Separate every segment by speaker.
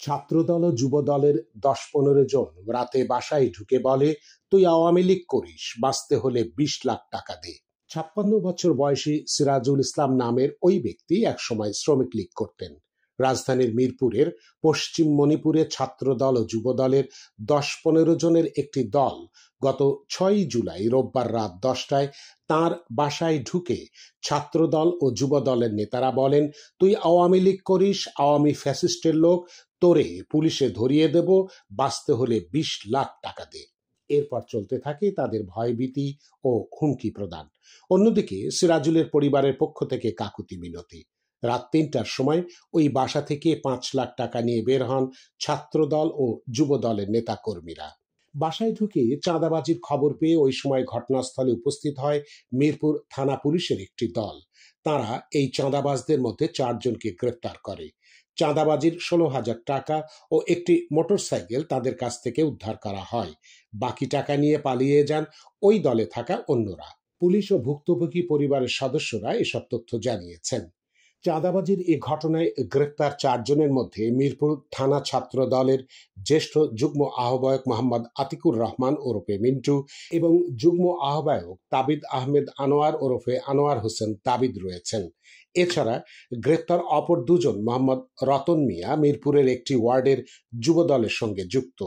Speaker 1: ছাত্রদল ও যুবদলের ১০-১৫ জন রাতে বাসায় ঢুকে বলে, তুই আওয়ামী লীগ করিস, বাঁচতে হলে ২০ লাখ টাকা দে। ৫৬ বছর বয়সী সিরাজুল ইসলাম নামের ওই ব্যক্তি একসময় শ্রমিক লীগ করতেন। রাজধানীর মিরপুরের পশ্চিম মণিপুরে ছাত্রদল ও যুবদলের ১০-১৫ জনের একটি দল গত ৬ জুলাই রোববার রাত ১০টায় তাঁর বাসায় ঢুকে ছাত্রদল ও যুবদলের নেতারা বলেন, তুই আওয়ামী লীগ করিস, আওয়ামী ফ্যাসিস্টের লোক, তোরে পুলিশে ধরিয়ে দেব, বাঁচতে হলে ২০ লাখ টাকা দে। এরপর চলতে থাকে তাদের ভয়ভীতি ও হুমকি প্রদান। অন্যদিকে সিরাজুলের পরিবারের পক্ষ থেকে কাকুতি মিনতি। রাত ৩টার সময় ওই বাসা থেকে ৫ লাখ টাকা নিয়ে বের হন ছাত্রদল ও যুবদলের নেতাকর্মীরা। বাসায় ঢুকে চাঁদাবাজির খবর পেয়ে ওই সময় ঘটনাস্থলে উপস্থিত হয় মিরপুর থানা পুলিশের একটি দল। তারা এই চাঁদাবাজদের মধ্যে ৪ জনকে গ্রেফতার করে। চাঁদাবাজির ১৬,০০০ টাকা ও একটি মোটরসাইকেল তাদের কাছ থেকে উদ্ধার করা হয়। বাকি টাকা নিয়ে পালিয়ে যান ওই দলে থাকা অন্যরা। পুলিশ ও ভুক্তভোগী পরিবারের সদস্যরা এসব তথ্য জানিয়েছেন। চাঁদাবাজির এ ঘটনায় গ্রেফতার ৪ জনের মধ্যে মিরপুর থানা ছাত্র দলের জ্যেষ্ঠ যুগ্ম আহ্বায়ক মোহাম্মদ আতিকুর রহমান ওরফে মিন্টু এবং যুগ্ম আহ্বায়ক তাবিদ আহমেদ আনোয়ার ওরফে আনোয়ার হোসেন তাবিদ রয়েছেন। এছাড়া গ্রেফতার অপর ২ জন মোহাম্মদ রতন মিয়া মিরপুরের একটি ওয়ার্ডের যুব দলের সঙ্গে যুক্ত,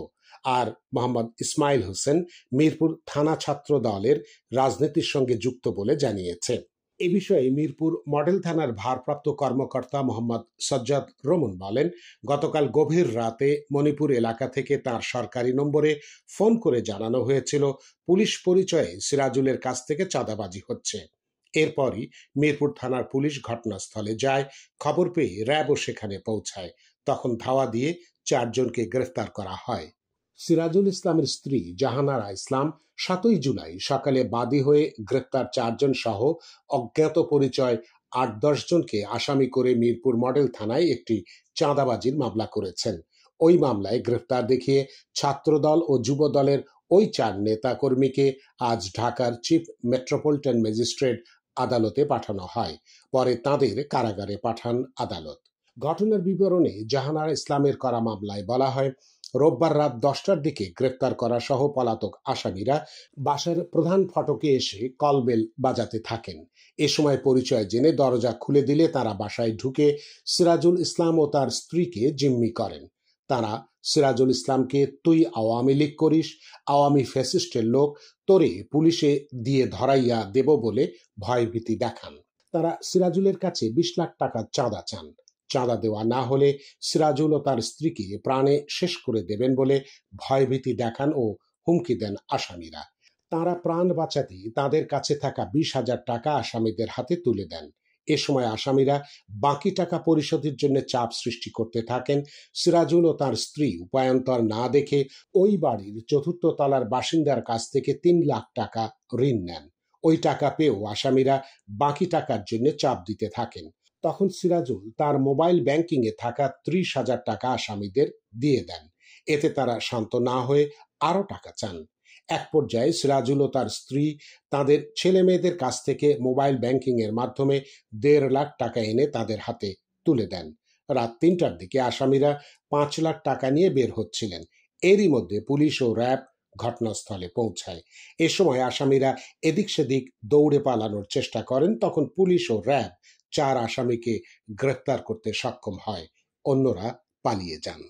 Speaker 1: আর মোহাম্মদ ইসমাইল হোসেন মিরপুর থানা ছাত্র দলের রাজনীতির সঙ্গে যুক্ত বলে জানিয়েছে। এ বিষয়ে মিরপুর মডেল থানার ভারপ্রাপ্ত কর্মকর্তা মোহাম্মদ সজ্জাদ রমন বলেন, গতকাল গভীর রাতে মণিপুর এলাকা থেকে তার সরকারি নম্বরে ফোন করে জানানো হয়েছিল পুলিশ পরিচয়ে সিরাজুলের কাছ থেকে চাঁদাবাজি হচ্ছে। এরপরই মিরপুর থানার পুলিশ ঘটনাস্থলে যায়। খবর পেয়ে র্যাবও সেখানে পৌঁছায়। তখন ধাওয়া দিয়ে ৪ জনকে গ্রেফতার করা হয়। সিরাজুল ইসলামের স্ত্রী জাহানারা ইসলাম ৭ই জুলাই সকালে বাদী হয়ে গ্রেফতার ৪ জন সহ অজ্ঞাত পরিচয় ৮-১০ জনকে আসামি করে মিরপুর মডেল থানায় একটি চাঁদাবাজির মামলা করেছেন। ওই মামলায় গ্রেফতার দেখিয়ে ছাত্রদল ও যুব দলের ওই ৪ নেতা কর্মীকে আজ ঢাকার চিফ মেট্রোপলিটন ম্যাজিস্ট্রেট আদালতে পাঠানো হয়। পরে তাঁদের কারাগারে পাঠান আদালত। ঘটনার বিবরণে জাহানারা ইসলামের করা মামলায় বলা হয়, রোববার রাত ১০টার দিকে গ্রেফতার করা সহ পলাতক আসামিরা বাসার প্রধান ফটকে এসে কলবেল বাজাতে থাকেন। এ সময় পরিচয় জেনে দরজা খুলে দিলে তারা বাসায় ঢুকে সিরাজুল ইসলাম ও তার স্ত্রীকে জিম্মি করেন। তারা সিরাজুল ইসলামকে, তুই আওয়ামী লীগ করিস, আওয়ামী ফ্যাসিস্টের লোক, তোরে পুলিশে দিয়ে ধরাইয়া দেব বলে ভয়ভীতি দেখান। তারা সিরাজুলের কাছে ২০ লাখ টাকা চাঁদা চান। চাঁদা দেওয়া না হলে সিরাজুল ও তার স্ত্রীকে প্রাণে শেষ করে দেবেন বলে ভয়ভীতি দেখান ও হুমকি দেন আসামিরা। তারা প্রাণ বাঁচাতে তাদের কাছে থাকা ২০,০০০ টাকা আসামিদের হাতে তুলে দেন। এ সময় আসামিরা বাকি টাকা পরিশোধের জন্য চাপ সৃষ্টি করতে থাকেন। সিরাজুল ও তার স্ত্রী উপায়ন্তর না দেখে ওই বাড়ির ৪র্থ তলার বাসিন্দার কাছ থেকে ৩ লাখ টাকা ঋণ নেন। ওই টাকা পেয়েও আসামিরা বাকি টাকার জন্য চাপ দিতে থাকেন। তখন সিরাজুল তার মোবাইল ব্যাংকিংয়ে থাকা ৩০,০০০ টাকা আসামিদের দিয়ে দেন। এতে তারা শান্ত না হয়ে আরও টাকা চান। এক পর্যায়ে সিরাজুল ও তার স্ত্রী তাদের ছেলে মেয়েদের কাছ থেকে মোবাইল ব্যাংকিং এর মাধ্যমে ১.৫ লাখ টাকা এনে তাদের হাতে তুলে দেন। রাত ৩টার দিকে আসামিরা ৫ লাখ টাকা নিয়ে বের হচ্ছিলেন। এরই মধ্যে পুলিশ ও র্যাব ঘটনাস্থলে পৌঁছায়। এ সময় আসামিরা এদিক সেদিক দৌড়ে পালানোর চেষ্টা করেন। তখন পুলিশ ও র্যাব ৪ আসামিকে গ্রেফতার করতে সক্ষম হয়। অন্যরা পালিয়ে যান।